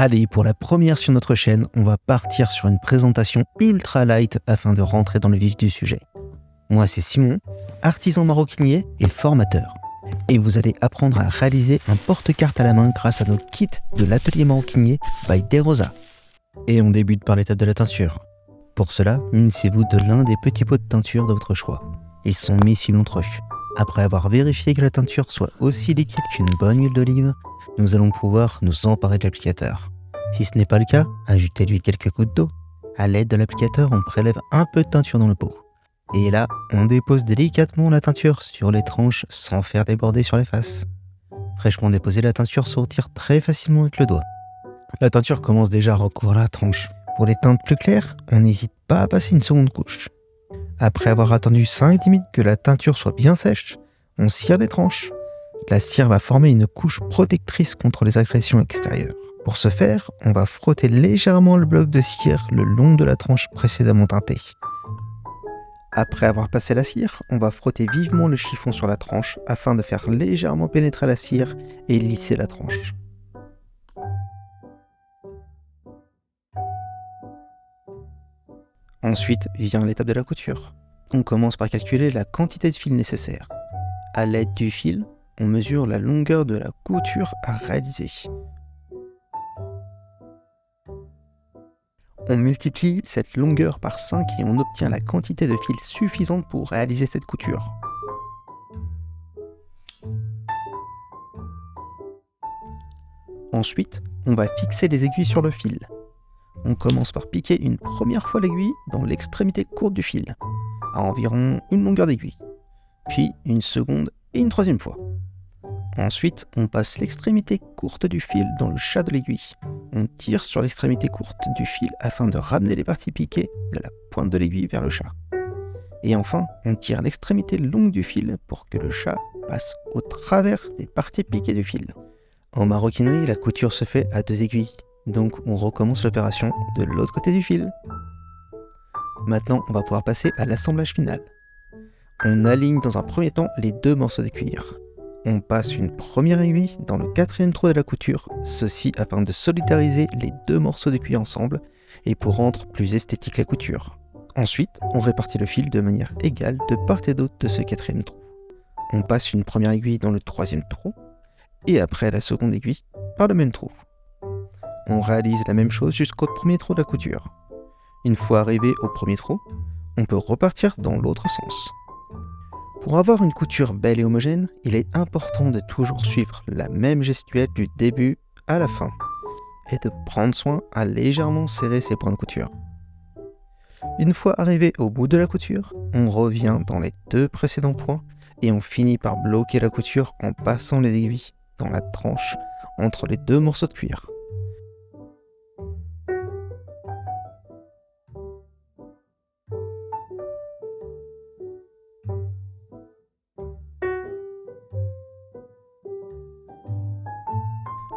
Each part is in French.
Allez, pour la première sur notre chaîne, on va partir sur une présentation ultra light afin de rentrer dans le vif du sujet. Moi c'est Simon, artisan maroquinier et formateur. Et vous allez apprendre à réaliser un porte-carte à la main grâce à nos kits de l'atelier maroquinier by Derosa. Et on débute par l'étape de la teinture. Pour cela, munissez-vous de l'un des petits pots de teinture de votre choix. Ils sont mi-cilindreux. Après avoir vérifié que la teinture soit aussi liquide qu'une bonne huile d'olive, nous allons pouvoir nous emparer de l'applicateur. Si ce n'est pas le cas, ajoutez-lui quelques gouttes d'eau. À l'aide de l'applicateur, on prélève un peu de teinture dans le pot. Et là, on dépose délicatement la teinture sur les tranches sans faire déborder sur les faces. Fraîchement déposée, la teinture se retire très facilement avec le doigt. La teinture commence déjà à recouvrir la tranche. Pour les teintes plus claires, on n'hésite pas à passer une seconde couche. Après avoir attendu 5-10 minutes que la teinture soit bien sèche, on cire les tranches. La cire va former une couche protectrice contre les agressions extérieures. Pour ce faire, on va frotter légèrement le bloc de cire le long de la tranche précédemment teintée. Après avoir passé la cire, on va frotter vivement le chiffon sur la tranche afin de faire légèrement pénétrer la cire et lisser la tranche. Ensuite vient l'étape de la couture. On commence par calculer la quantité de fil nécessaire. À l'aide du fil, on mesure la longueur de la couture à réaliser. On multiplie cette longueur par 5 et on obtient la quantité de fil suffisante pour réaliser cette couture. Ensuite, on va fixer les aiguilles sur le fil. On commence par piquer une première fois l'aiguille dans l'extrémité courte du fil, à environ une longueur d'aiguille, puis une seconde et une troisième fois. Ensuite, on passe l'extrémité courte du fil dans le chat de l'aiguille. On tire sur l'extrémité courte du fil afin de ramener les parties piquées de la pointe de l'aiguille vers le chat. Et enfin, on tire l'extrémité longue du fil pour que le chat passe au travers des parties piquées du fil. En maroquinerie, la couture se fait à 2 aiguilles, donc on recommence l'opération de l'autre côté du fil. Maintenant, on va pouvoir passer à l'assemblage final. On aligne dans un premier temps les 2 morceaux de cuir. On passe une première aiguille dans le 4e trou de la couture, ceci afin de solidariser les 2 morceaux de cuir ensemble et pour rendre plus esthétique la couture. Ensuite, on répartit le fil de manière égale de part et d'autre de ce 4e trou. On passe une première aiguille dans le 3e trou et après la seconde aiguille par le même trou. On réalise la même chose jusqu'au premier trou de la couture. Une fois arrivé au premier trou, on peut repartir dans l'autre sens. Pour avoir une couture belle et homogène, il est important de toujours suivre la même gestuelle du début à la fin et de prendre soin à légèrement serrer ses points de couture. Une fois arrivé au bout de la couture, on revient dans les 2 précédents points et on finit par bloquer la couture en passant les aiguilles dans la tranche entre les 2 morceaux de cuir.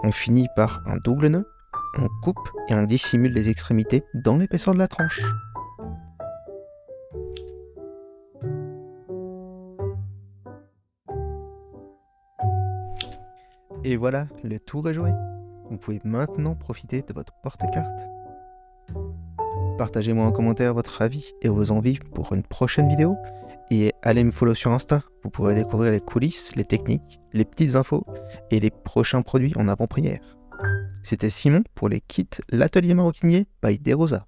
On finit par un double nœud, on coupe et on dissimule les extrémités dans l'épaisseur de la tranche. Et voilà, le tour est joué. Vous pouvez maintenant profiter de votre porte-carte. Partagez-moi en commentaire votre avis et vos envies pour une prochaine vidéo. Et allez me follow sur Insta, vous pourrez découvrir les coulisses, les techniques, les petites infos et les prochains produits en avant-première. C'était Simon pour les kits L'Atelier Maroquinier by Derosa.